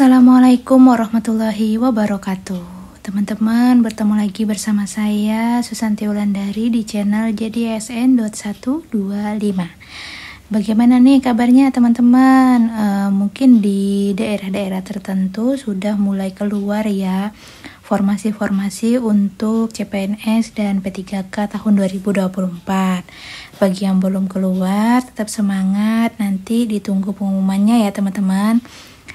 Assalamualaikum warahmatullahi wabarakatuh. Teman-teman, bertemu lagi bersama saya Susanti Wulandari di channel JDSN.125. Bagaimana nih kabarnya teman-teman? Mungkin di daerah-daerah tertentu sudah mulai keluar ya formasi-formasi untuk CPNS dan P3K tahun 2024. Bagi yang belum keluar, tetap semangat, nanti ditunggu pengumumannya ya teman-teman.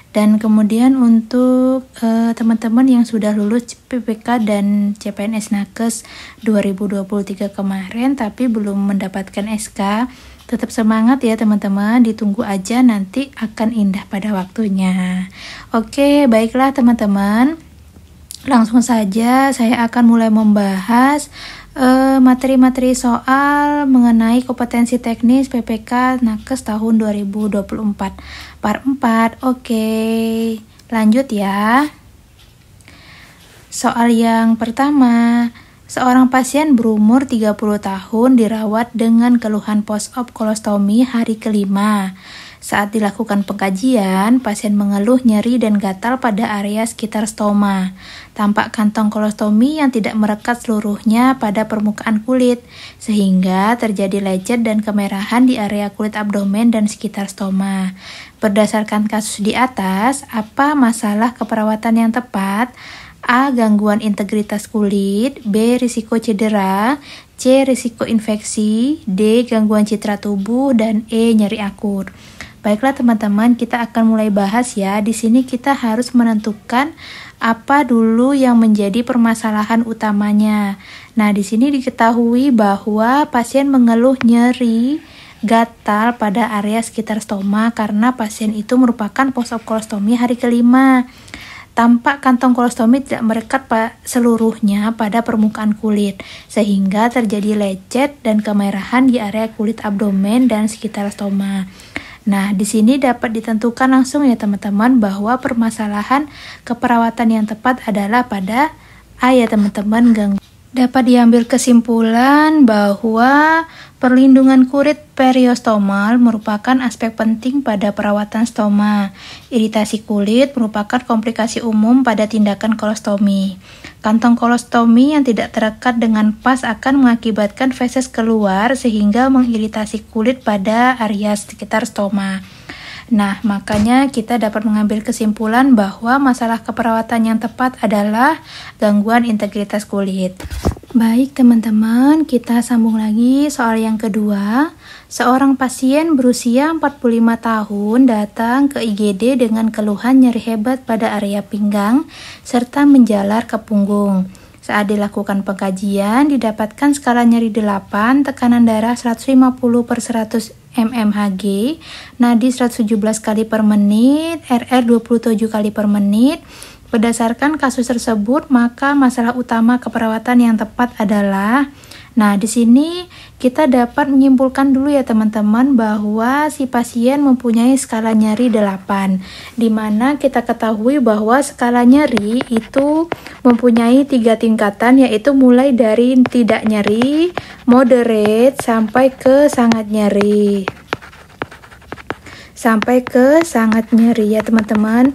Dan kemudian untuk teman-teman yang sudah lulus PPK dan CPNS Nakes 2023 kemarin tapi belum mendapatkan SK, tetap semangat ya teman-teman, ditunggu aja, nanti akan indah pada waktunya. Oke, baiklah teman-teman, langsung saja saya akan mulai membahas materi-materi soal mengenai kompetensi teknis PPK Nakes tahun 2024 Part 4. Oke, lanjut ya. Soal yang pertama, seorang pasien berumur 30 tahun dirawat dengan keluhan post-op kolostomi hari kelima. Saat dilakukan pengkajian, pasien mengeluh nyeri dan gatal pada area sekitar stoma. Tampak kantong kolostomi yang tidak merekat seluruhnya pada permukaan kulit, sehingga terjadi lecet dan kemerahan di area kulit abdomen dan sekitar stoma. Berdasarkan kasus di atas, apa masalah keperawatan yang tepat? A. Gangguan integritas kulit. B. Risiko cedera. C. Risiko infeksi. D. Gangguan citra tubuh. Dan E. Nyeri akut. Baiklah teman-teman, kita akan mulai bahas ya. Di sini kita harus menentukan apa dulu yang menjadi permasalahan utamanya. Nah, di sini diketahui bahwa pasien mengeluh nyeri gatal pada area sekitar stoma karena pasien itu merupakan post-op kolostomi hari kelima. Tampak kantong kolostomi tidak merekat seluruhnya pada permukaan kulit, sehingga terjadi lecet dan kemerahan di area kulit abdomen dan sekitar stoma. Nah, di sini dapat ditentukan langsung ya teman-teman bahwa permasalahan keperawatan yang tepat adalah pada A ya teman-teman. Dapat diambil kesimpulan bahwa perlindungan kulit periostomal merupakan aspek penting pada perawatan stoma. Iritasi kulit merupakan komplikasi umum pada tindakan kolostomi. Kantong kolostomi yang tidak terekat dengan pas akan mengakibatkan feses keluar sehingga mengiritasi kulit pada area sekitar stoma. Nah, makanya kita dapat mengambil kesimpulan bahwa masalah keperawatan yang tepat adalah gangguan integritas kulit. Baik teman-teman, kita sambung lagi soal yang kedua. Seorang pasien berusia 45 tahun datang ke IGD dengan keluhan nyeri hebat pada area pinggang serta menjalar ke punggung. Saat dilakukan pengkajian, didapatkan skala nyeri 8, tekanan darah 150/100 mmHg, nadi 117 kali per menit, RR 27 kali per menit. Berdasarkan kasus tersebut, maka masalah utama keperawatan yang tepat adalah, nah di sini kita dapat menyimpulkan dulu ya teman-teman bahwa si pasien mempunyai skala nyeri 8, di mana kita ketahui bahwa skala nyeri itu mempunyai 3 tingkatan, yaitu mulai dari tidak nyeri, moderate, sampai ke sangat nyeri. Sampai ke sangat nyeri ya teman-teman,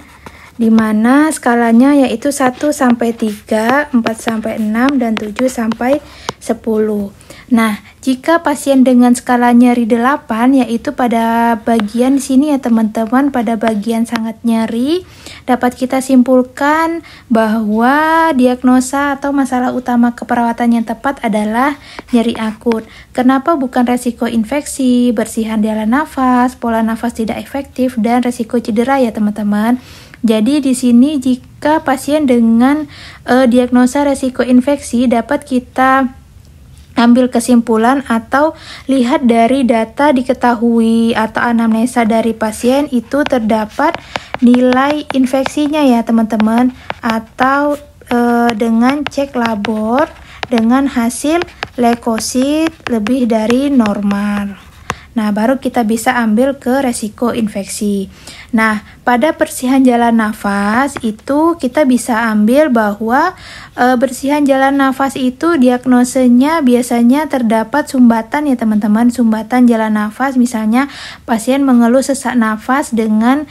di mana skalanya yaitu 1 sampai 3, 4 sampai 6, dan 7 sampai 10. Nah, jika pasien dengan skala nyeri 8, yaitu pada bagian sini ya teman-teman, pada bagian sangat nyeri, dapat kita simpulkan bahwa diagnosa atau masalah utama keperawatan yang tepat adalah nyeri akut. Kenapa bukan resiko infeksi, bersihan jalan nafas, pola nafas tidak efektif, dan resiko cedera ya teman-teman. Jadi di sini jika pasien dengan diagnosa resiko infeksi, dapat kita ambil kesimpulan atau lihat dari data diketahui atau anamnesa dari pasien itu terdapat nilai infeksinya ya teman-teman, atau dengan cek labor dengan hasil leukosit lebih dari normal. Nah, baru kita bisa ambil ke resiko infeksi. Nah, pada bersihan jalan nafas itu kita bisa ambil bahwa bersihan jalan nafas itu diagnosenya biasanya terdapat sumbatan ya teman-teman, sumbatan jalan nafas. Misalnya pasien mengeluh sesak nafas dengan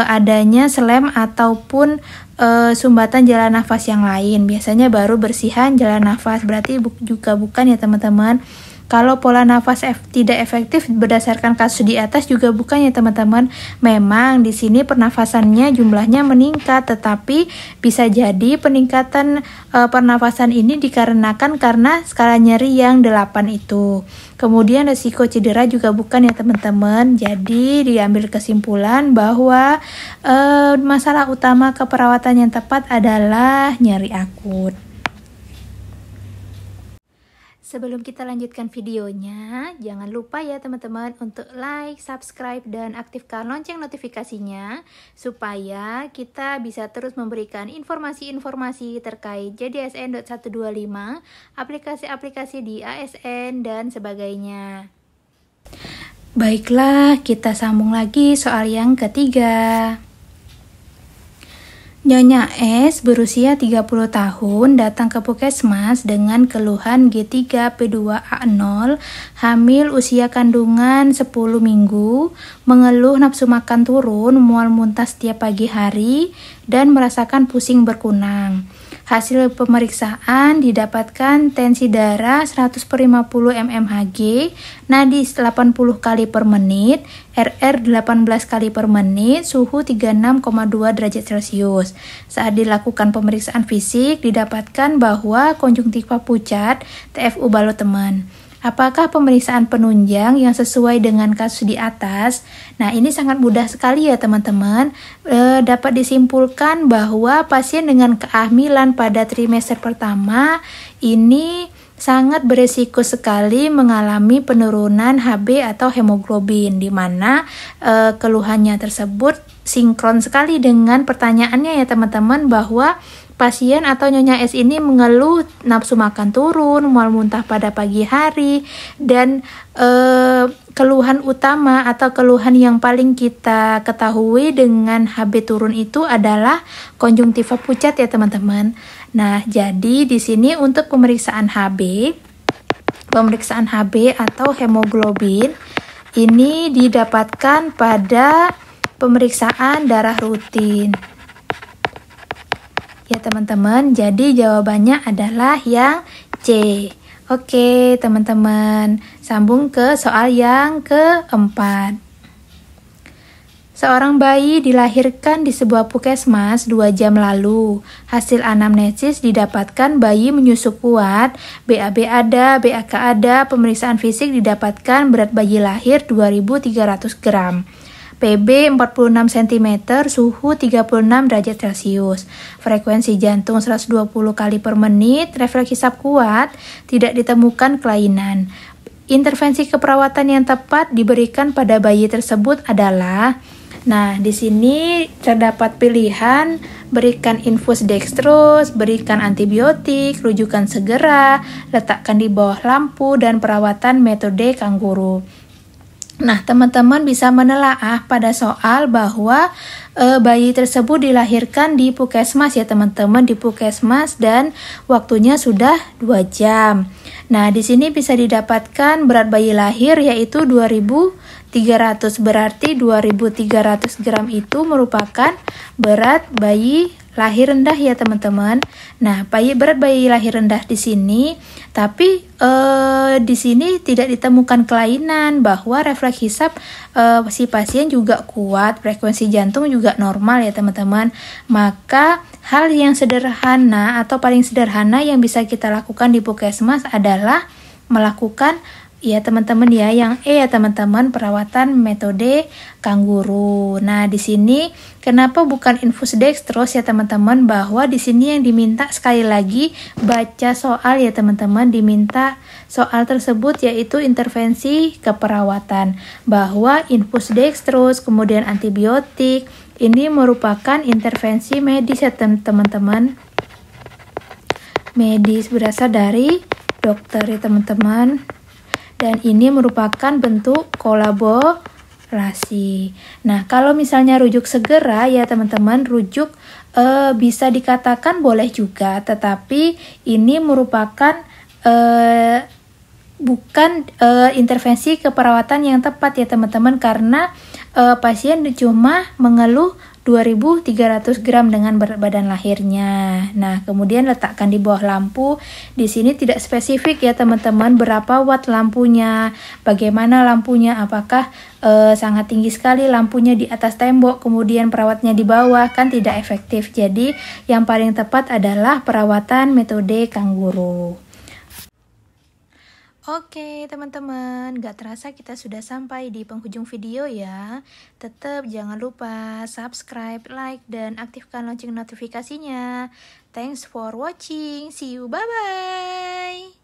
adanya selem ataupun sumbatan jalan nafas yang lain. Biasanya baru bersihan jalan nafas, berarti juga bukan ya teman-teman. Kalau pola nafas tidak efektif berdasarkan kasus di atas juga bukan ya teman-teman. Memang di sini pernafasannya jumlahnya meningkat, tetapi bisa jadi peningkatan pernafasan ini dikarenakan karena skala nyeri yang 8 itu. Kemudian risiko cedera juga bukan ya teman-teman. Jadi diambil kesimpulan bahwa masalah utama keperawatan yang tepat adalah nyeri akut. Sebelum kita lanjutkan videonya, jangan lupa ya teman-teman untuk like, subscribe, dan aktifkan lonceng notifikasinya supaya kita bisa terus memberikan informasi-informasi terkait JDSN.125, aplikasi-aplikasi di ASN, dan sebagainya. Baiklah, kita sambung lagi soal yang ketiga. Nyonya S berusia 30 tahun datang ke puskesmas dengan keluhan G3P2A0, hamil usia kandungan 10 minggu, mengeluh nafsu makan turun, mual muntah setiap pagi hari, dan merasakan pusing berkunang. Hasil pemeriksaan didapatkan tensi darah 100/50 mmHg, nadi 80 kali per menit, RR 18 kali per menit, suhu 36,2 derajat Celcius. Saat dilakukan pemeriksaan fisik didapatkan bahwa konjungtiva pucat, TFU balut teman. Apakah pemeriksaan penunjang yang sesuai dengan kasus di atas? Nah, ini sangat mudah sekali ya teman-teman. Dapat disimpulkan bahwa pasien dengan kehamilan pada trimester pertama ini sangat beresiko sekali mengalami penurunan HB atau hemoglobin, di mana keluhannya tersebut sinkron sekali dengan pertanyaannya ya teman-teman, bahwa pasien atau Nyonya S ini mengeluh nafsu makan turun, mual muntah pada pagi hari, dan keluhan utama atau keluhan yang paling kita ketahui dengan HB turun itu adalah konjungtiva pucat ya teman-teman. Nah, jadi di sini untuk pemeriksaan HB atau hemoglobin ini didapatkan pada pemeriksaan darah rutin. Ya teman-teman, jadi jawabannya adalah yang C. Oke teman-teman, sambung ke soal yang keempat. Seorang bayi dilahirkan di sebuah puskesmas 2 jam lalu. Hasil anamnesis didapatkan bayi menyusu kuat, BAB ada, BAK ada, pemeriksaan fisik didapatkan berat bayi lahir 2300 gram. PB 46 cm, suhu 36 derajat Celcius. Frekuensi jantung 120 kali per menit, refleks hisap kuat, tidak ditemukan kelainan. Intervensi keperawatan yang tepat diberikan pada bayi tersebut adalah, nah di sini terdapat pilihan berikan infus dextrose, berikan antibiotik, rujukan segera, letakkan di bawah lampu, dan perawatan metode kanguru. Nah, teman-teman bisa menelaah pada soal bahwa bayi tersebut dilahirkan di puskesmas ya teman-teman, di puskesmas, dan waktunya sudah 2 jam. Nah, di sini bisa didapatkan berat bayi lahir yaitu 2300, berarti 2300 gram itu merupakan berat bayi lahir rendah ya teman-teman. Nah, berat bayi lahir rendah di sini, tapi di sini tidak ditemukan kelainan, bahwa refleks hisap si pasien juga kuat, frekuensi jantung juga normal ya teman-teman. Maka hal yang sederhana atau paling sederhana yang bisa kita lakukan di puskesmas adalah melakukan ya teman-teman ya, yang ya teman-teman, perawatan metode kanguru. Nah, di sini kenapa bukan infus dextrose ya teman-teman? Bahwa di sini yang diminta sekali lagi baca soal ya teman-teman, diminta soal tersebut yaitu intervensi keperawatan, bahwa infus dextrose kemudian antibiotik ini merupakan intervensi medis ya teman-teman. Medis berasal dari dokter ya teman-teman. dan ini merupakan bentuk kolaborasi. Nah, kalau misalnya rujuk segera ya teman-teman, rujuk bisa dikatakan boleh juga, tetapi ini merupakan bukan intervensi keperawatan yang tepat ya teman-teman, karena pasien cuma mengeluh 2.300 gram dengan berat badan lahirnya. Nah, kemudian letakkan di bawah lampu. Di sini tidak spesifik ya teman-teman berapa watt lampunya, bagaimana lampunya, apakah sangat tinggi sekali lampunya di atas tembok, kemudian perawatnya di bawah, kan tidak efektif. Jadi, yang paling tepat adalah perawatan metode kangguru. Oke teman-teman, gak terasa kita sudah sampai di penghujung video ya. Tetap jangan lupa subscribe, like, dan aktifkan lonceng notifikasinya. Thanks for watching, see you, bye-bye.